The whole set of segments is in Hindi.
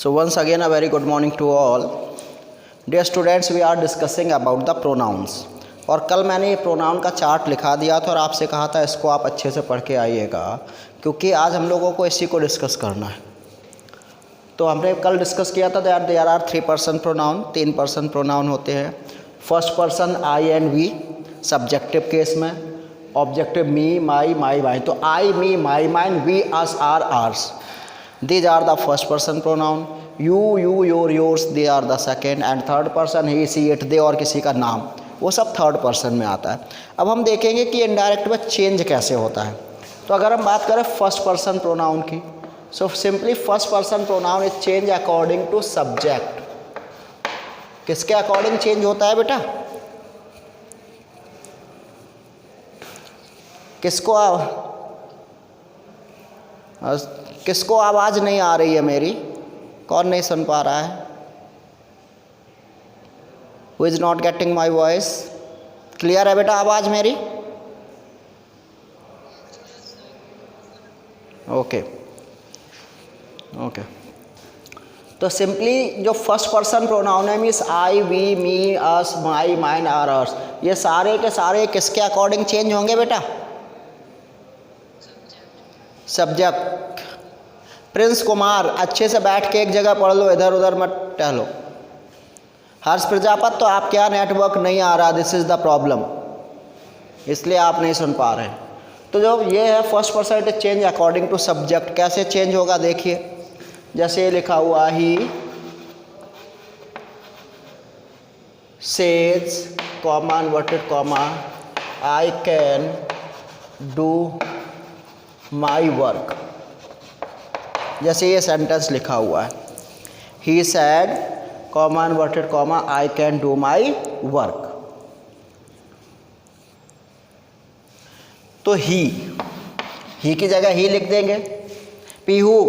So once again a very good morning to all. Dear students, we are discussing about the pronouns. और कल मैंने ये प्रोनाउन का चार्ट लिखा दिया था और आपसे कहा था इसको आप अच्छे से पढ़ के आइएगा, क्योंकि आज हम लोगों को इसी को डिस्कस करना है। तो हमने कल डिस्कस किया था that there are 3 person pronoun, 3 person pronoun होते हैं। First person I and we subjective case में, ऑब्जेक्टिव मी माई माई। तो I me my mine we us our ours, these are the first person pronoun. You your yours they are the second, and third person he she it they और किसी का नाम, वो सब थर्ड पर्सन में आता है। अब हम देखेंगे कि इनडायरेक्ट में चेंज कैसे होता है। तो अगर हम बात करें फर्स्ट पर्सन प्रोनाउन की, so simply first person pronoun is change according to subject. किसके अकॉर्डिंग चेंज होता है बेटा? किसको आवाज़ नहीं आ रही है मेरी? कौन नहीं सुन पा रहा है? Who is not getting my voice? Clear है बेटा आवाज़ मेरी? ओके। तो सिंपली जो फर्स्ट पर्सन प्रोनाउन है means I we me us my mine our ours, ये सारे के सारे किसके अकॉर्डिंग चेंज होंगे बेटा? सब्जेक्ट। प्रिंस कुमार, अच्छे से बैठ के एक जगह पढ़ लो, इधर उधर मत टहलो। हर्ष प्रजापत, तो आप क्या नेटवर्क नहीं आ रहा, दिस इज़ द प्रॉब्लम, इसलिए आप नहीं सुन पा रहे। तो जो ये है first person it change according to subject. कैसे चेंज होगा देखिए, जैसे ये लिखा हुआ he says comma inverted comma I can do my work, जैसे ये सेंटेंस लिखा हुआ है he said comma inverted comma I can do my work. तो ही की जगह ही लिख देंगे। Pihu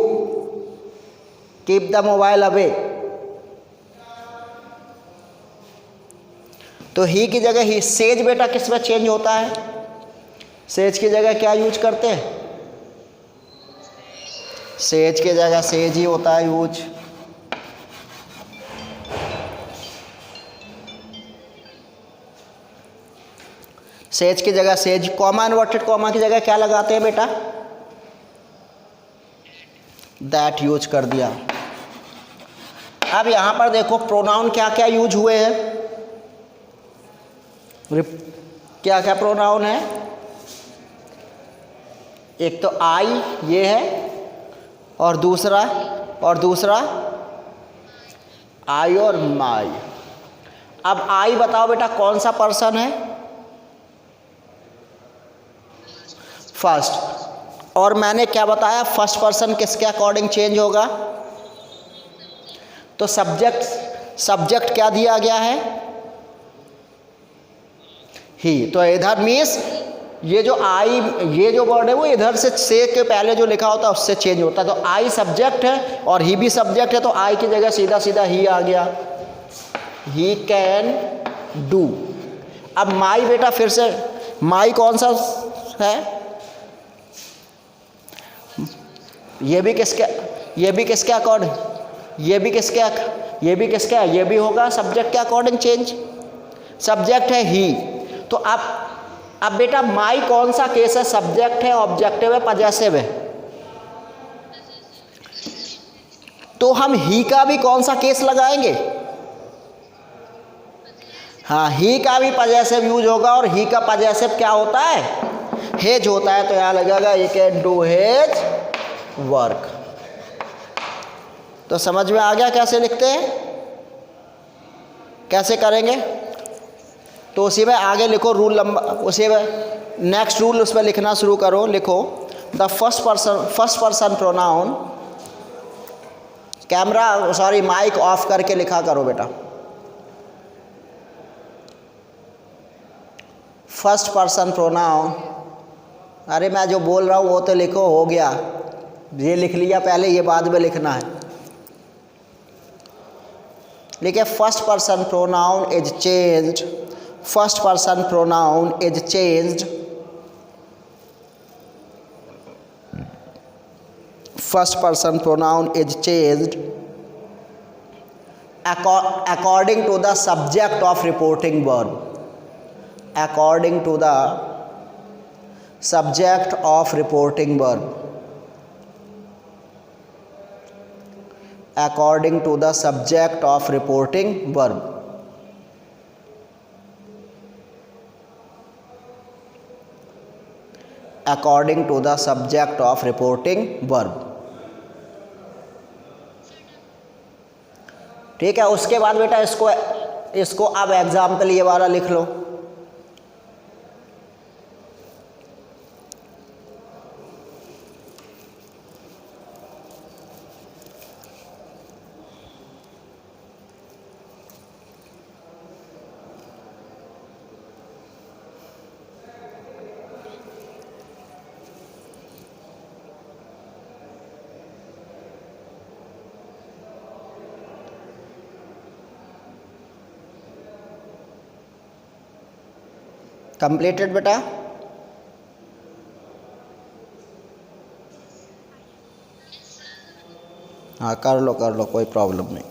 keep the mobile away, तो ही की जगह ही। सेज बेटा किस में चेंज होता है? सेज की जगह क्या यूज करते हैं? सेज की जगह सेज ही होता है यूज। सेज की जगह सेज। कॉमा इन्वर्टेड कॉमा की जगह क्या लगाते हैं बेटा? दैट यूज कर दिया। अब यहां पर देखो प्रोनाउन क्या क्या यूज हुए हैं, क्या क्या प्रोनाउन है। एक तो आई ये है, और दूसरा आई और माई। अब आई बताओ बेटा कौन सा पर्सन है? फर्स्ट। और मैंने क्या बताया, फर्स्ट पर्सन किसके अकॉर्डिंग चेंज होगा? तो सब्जेक्ट क्या दिया गया है? ही। तो इधर मीन्स ये जो आई ये जो वर्ड है वो इधर से के पहले जो लिखा होता है उससे चेंज होता है। तो आई सब्जेक्ट है और ही भी सब्जेक्ट है, तो आई की जगह सीधा सीधा ही आ गया, ही कैन डू। अब माई बेटा फिर से, माई कौन सा है? ये भी किसके अकॉर्डिंग? ये भी होगा सब्जेक्ट के अकॉर्डिंग चेंज। सब्जेक्ट है ही। तो अब बेटा माई कौन सा केस है? सब्जेक्ट है, ऑब्जेक्टिव है, पजेसिव है। तो हम ही का भी कौन सा केस लगाएंगे? हाँ, ही का भी पजेसिव यूज होगा, और ही का पजेसिव क्या होता है? हेज होता है। तो यहां लगेगा he can do hedge work. तो समझ में आ गया कैसे लिखते हैं, कैसे करेंगे? तो उसी में आगे लिखो रूल लंबा, उसी में नेक्स्ट रूल उस पर लिखना शुरू करो। लिखो the first person pronoun, camera sorry mic off करके लिखा करो बेटा। फर्स्ट पर्सन प्रोनाउन, अरे मैं जो बोल रहा हूँ वो तो लिखो, हो गया, ये लिख लिया पहले, ये बाद में लिखना है। लिखे first person pronoun is changed, first person pronoun is changed, first person pronoun is changed according to the subject of reporting verb, according to the subject of reporting verb, according to the subject of reporting verb, according to the subject of reporting verb। ठीक है, उसके बाद बेटा इसको अब एग्जाम्पल ये वाला लिख लो। कंप्लीटेड बेटा? हाँ कर लो कोई प्रॉब्लम नहीं।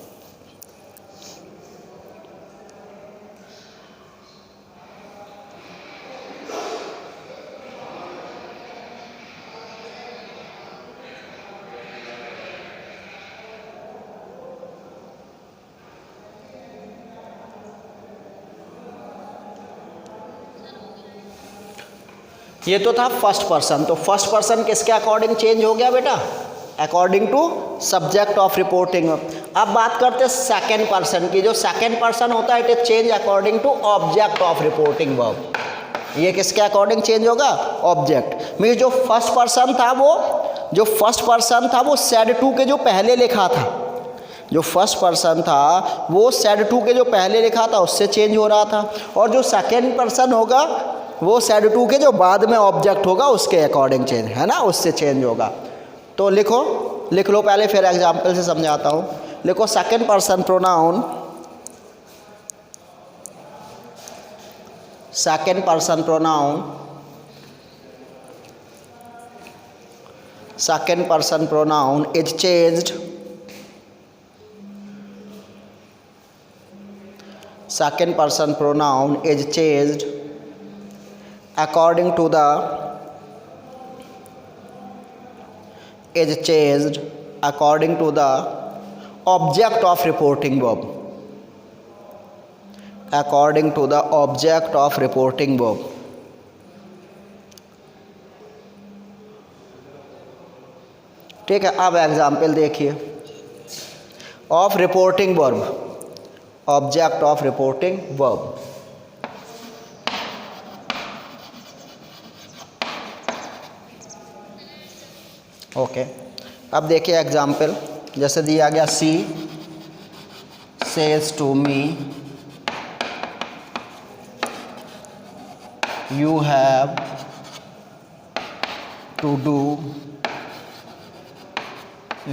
ये तो था फर्स्ट पर्सन, तो फर्स्ट पर्सन किसके अकॉर्डिंग चेंज हो गया बेटा? According to subject of reporting. अब बात करते हैं सेकेंड पर्सन की। जो सेकेंड पर्सन होता है it is change according to object of reporting verb. ये किसके अकॉर्डिंग चेंज होगा? ऑब्जेक्ट। मीन जो फर्स्ट पर्सन था वो सेड टू के जो पहले लिखा था, जो फर्स्ट पर्सन था वो सेड टू के जो पहले लिखा था उससे चेंज हो रहा था, और जो सेकेंड पर्सन होगा वो सेड टू के जो बाद में ऑब्जेक्ट होगा उसके अकॉर्डिंग चेंज, है ना, उससे चेंज होगा। तो लिख लो पहले, फिर एग्जाम्पल से समझाता हूँ। लिखो second person pronoun, second person pronoun, second person pronoun is changed, second person pronoun is changed according to the object of reporting verb, according to the object of reporting verb। ठीक है, अब एग्जाम्पल देखिए। Of reporting verb, object of reporting verb. Okay, अब देखिए एग्जाम्पल, जैसे दिया गया she says to me you have to do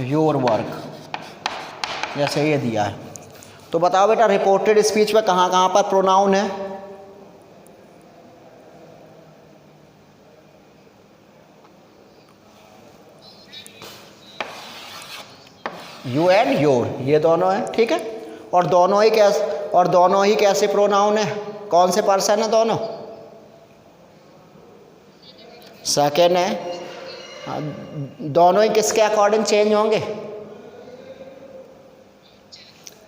your work, जैसे ये दिया है। तो बताओ बेटा रिपोर्टेड स्पीच में कहाँ कहाँ पर प्रोनाउन है? यू एंड योर, ये दोनों है, ठीक है। और दोनों ही कैसे प्रोनाउन है? कौन से पर्सन है दोनों? सेकेंड है। दोनों ही किसके अकॉर्डिंग चेंज होंगे?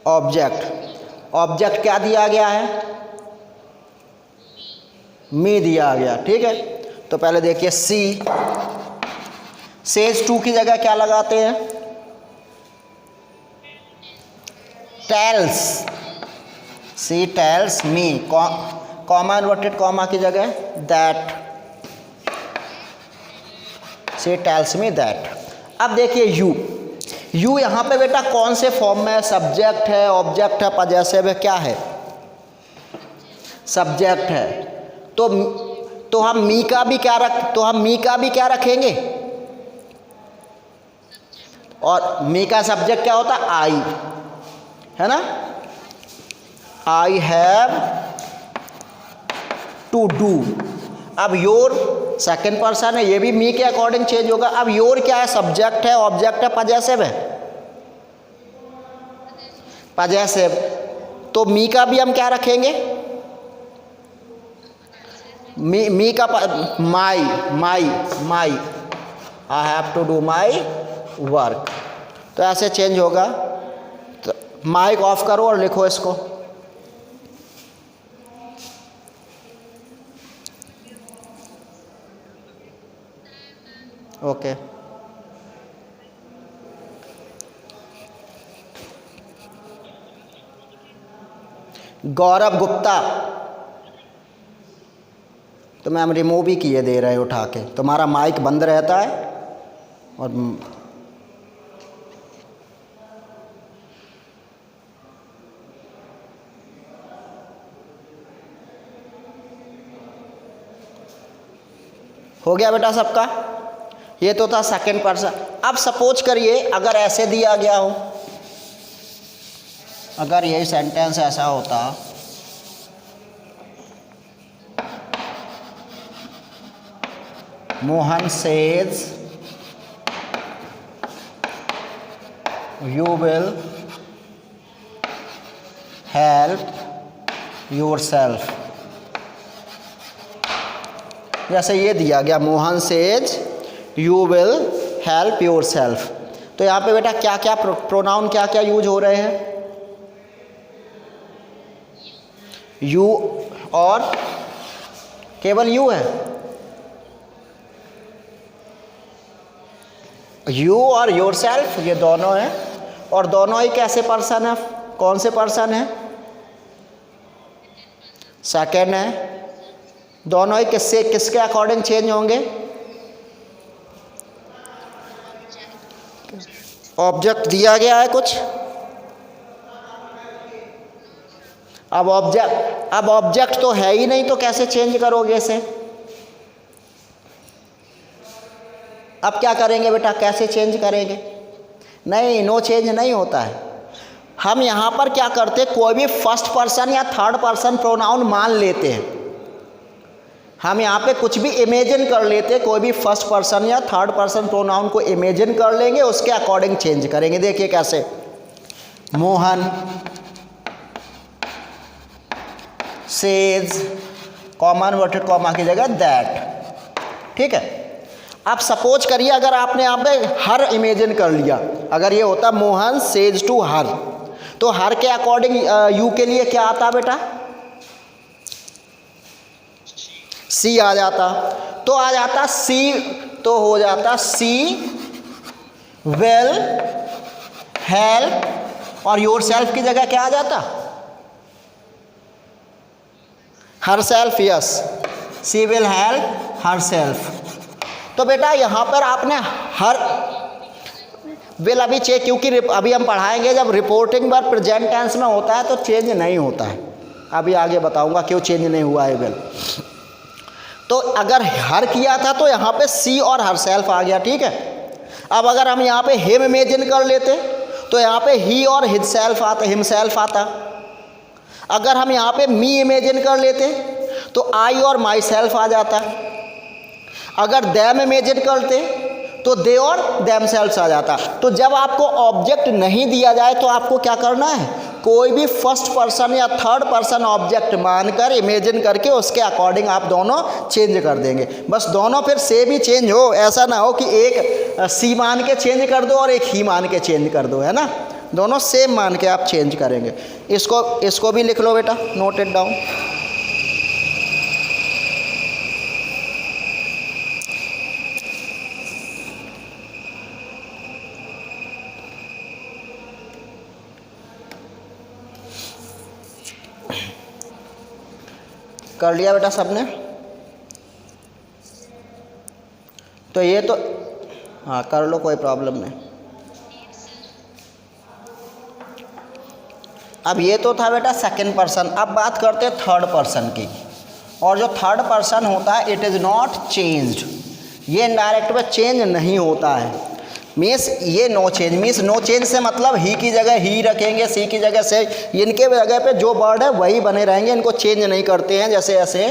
ऑब्जेक्ट क्या दिया गया है? मी दिया गया, ठीक है। तो पहले देखिए सी सेज टू की जगह क्या लगाते हैं? Tells, she tells me, comma inverted comma की जगह that, she tells me that. अब देखिए यू यहाँ पे बेटा कौन से फॉर्म में है? सब्जेक्ट है, ऑब्जेक्ट है, पजेसिव है, क्या है? सब्जेक्ट है। तो हम मी का भी क्या रखेंगे? और मी का सब्जेक्ट क्या होता है? आई, है ना। I have to do. अब योर सेकेंड पर्सन है, ये भी मी के अकॉर्डिंग चेंज होगा। अब योर क्या है? सब्जेक्ट है, ऑब्जेक्ट है, पजेसिव है? पजेसिव, तो मी का भी हम क्या रखेंगे, मी का my, my I have to do my work, तो ऐसे चेंज होगा। तो माइक ऑफ करो और लिखो इसको। ओके गौरव गुप्ता, तो मैम रिमूव ही किए दे रहे उठा के, तुम्हारा माइक बंद रहता है और हो गया बेटा सबका। ये तो था सेकंड पर्सन। अब सपोज करिए अगर ऐसे दिया गया हो, अगर यही सेंटेंस ऐसा होता, Mohan says you will help yourself, जैसे ये दिया गया Mohan says you will help yourself, तो यहाँ पे बेटा क्या क्या प्रोनाउन क्या क्या यूज हो रहे हैं, यू और केवल यू है, यू और योरसेल्फ ये दोनों हैं, और दोनों ही कैसे पर्सन है, कौन से पर्सन है, सेकंड है। दोनों ही किससे किसके अकॉर्डिंग चेंज होंगे, ऑब्जेक्ट दिया गया है कुछ, अब ऑब्जेक्ट तो है ही नहीं, तो कैसे चेंज करोगे इसे, अब क्या करेंगे बेटा, कैसे चेंज करेंगे, नहीं नो चेंज नहीं होता है। हम यहाँ पर क्या करते, कोई भी फर्स्ट पर्सन या थर्ड पर्सन प्रोनाउन मान लेते हैं, हम यहाँ पे कुछ भी इमेजिन कर लेते, कोई भी फर्स्ट पर्सन या थर्ड पर्सन प्रोनाउन को इमेजिन कर लेंगे, उसके अकॉर्डिंग चेंज करेंगे। देखिए कैसे, Mohan says, comma inverted comma की जगह दैट, ठीक है। अब सपोज करिए अगर आपने यहाँ पे हर इमेजिन कर लिया, अगर ये होता मोहन सेज टू हर, तो हर के अकॉर्डिंग यू के लिए क्या आता बेटा, सी आ जाता, तो आ जाता सी, तो हो जाता सी विल हेल्प, और योर सेल्फ की जगह क्या आ जाता, herself, yes she will help herself. तो बेटा यहाँ पर आपने हर विल अभी चेक, क्योंकि अभी हम पढ़ाएंगे जब रिपोर्टिंग वर्ब प्रेजेंट टेंस में होता है तो चेंज नहीं होता है, अभी आगे बताऊंगा क्यों चेंज नहीं हुआ है विल। तो अगर हर किया था तो यहाँ पे सी और हर सेल्फ आ गया, ठीक है। अब अगर हम यहाँ पे हिम इमेजिन कर लेते तो यहाँ पे ही और हिज सेल्फ आता, हिम सेल्फ आता। अगर हम यहाँ पे मी इमेजिन कर लेते तो आई और माई सेल्फ आ जाता। अगर देम इमेजिन करते तो दे और देम सेल्फ आ जाता। तो जब आपको ऑब्जेक्ट नहीं दिया जाए तो आपको क्या करना है, कोई भी फर्स्ट पर्सन या थर्ड पर्सन ऑब्जेक्ट मानकर इमेजिन करके उसके अकॉर्डिंग आप दोनों चेंज कर देंगे। बस दोनों फिर सेम ही चेंज हो, ऐसा ना हो कि एक सी मान के चेंज कर दो और एक ही मान के चेंज कर दो, है ना। दोनों सेम मान के आप चेंज करेंगे। इसको भी लिख लो बेटा, नोट इट डाउन। कर लिया बेटा सबने? तो ये तो हाँ कर लो, कोई प्रॉब्लम नहीं। अब ये तो था बेटा सेकंड पर्सन। अब बात करते हैं थर्ड पर्सन की। और जो थर्ड पर्सन होता है इट इज़ नॉट चेंज्ड, ये इनडायरेक्ट में चेंज नहीं होता है। मीन्स ये no change, means no change से मतलब ही की जगह ही रखेंगे, सी की जगह से, इनके जगह पे जो वर्ड है वही बने रहेंगे, इनको चेंज नहीं करते हैं। जैसे ऐसे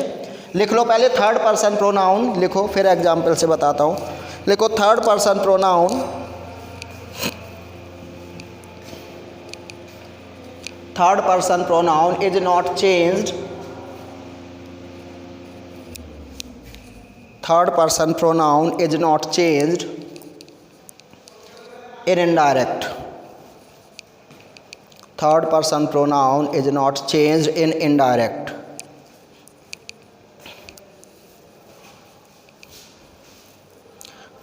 लिख लो, पहले थर्ड पर्सन प्रोनाउन लिखो, फिर एग्जाम्पल से बताता हूँ। लिखो third person pronoun third person pronoun is not changed, third person pronoun is not changed in indirect, third person pronoun is not changed in indirect,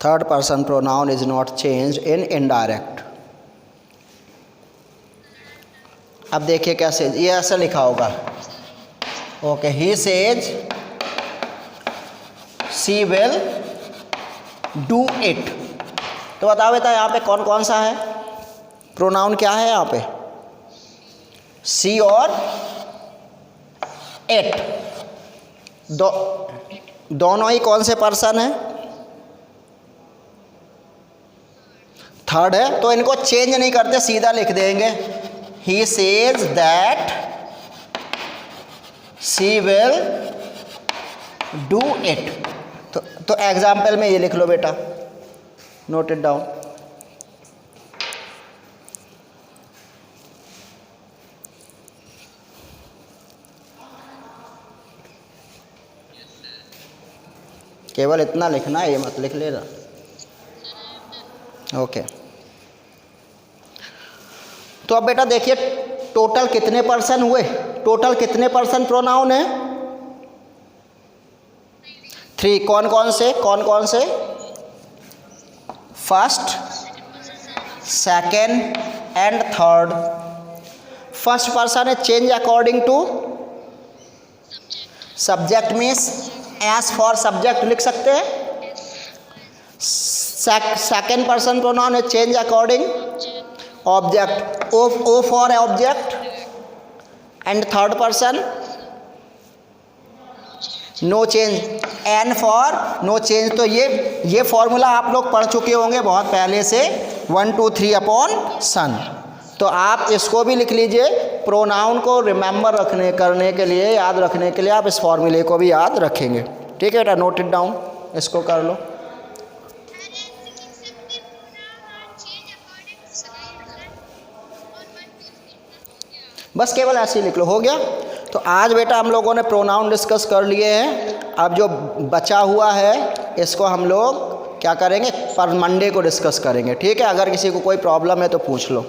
third person pronoun is not changed in indirect। अब देखिए कैसे, ये ऐसा लिखा होगा, okay, he says she will do it. तो बताओ बेटा यहाँ पे कौन कौन सा है प्रोनाउन, क्या है यहाँ पे, सी और इट, दोनों ही कौन से पर्सन है, थर्ड है, तो इनको चेंज नहीं करते, सीधा लिख देंगे he says that she will do it. तो एग्जाम्पल में ये लिख लो बेटा, नोट इट डाउन। केवल इतना लिखना है, ये मत लिख लेना, ओके। तो अब बेटा देखिए टोटल कितने पर्सन हुए, टोटल कितने पर्सन प्रोनाउन है, 3। कौन कौन से, first, second and third. First person है change according to subject, means as for subject लिख सकते हैं। सेकेंड पर्सन प्रोनाउन है change according object, O for object. And third person no change, N for no change. तो ये फॉर्मूला आप लोग पढ़ चुके होंगे बहुत पहले से, 1 2 3 अपॉन सन। तो आप इसको भी लिख लीजिए, प्रोनाउन को रिमेंबर करने के लिए, याद रखने के लिए आप इस फॉर्मूले को भी याद रखेंगे, ठीक है बेटा, नोट इट डाउन, इसको कर लो। बस केवल ऐसे ही लिख लो, हो गया। तो आज बेटा हम लोगों ने प्रोनाउन डिस्कस कर लिए हैं। अब जो बचा हुआ है इसको हम लोग क्या करेंगे, पर मंडे को डिस्कस करेंगे, ठीक है। अगर किसी को कोई प्रॉब्लम है तो पूछ लो।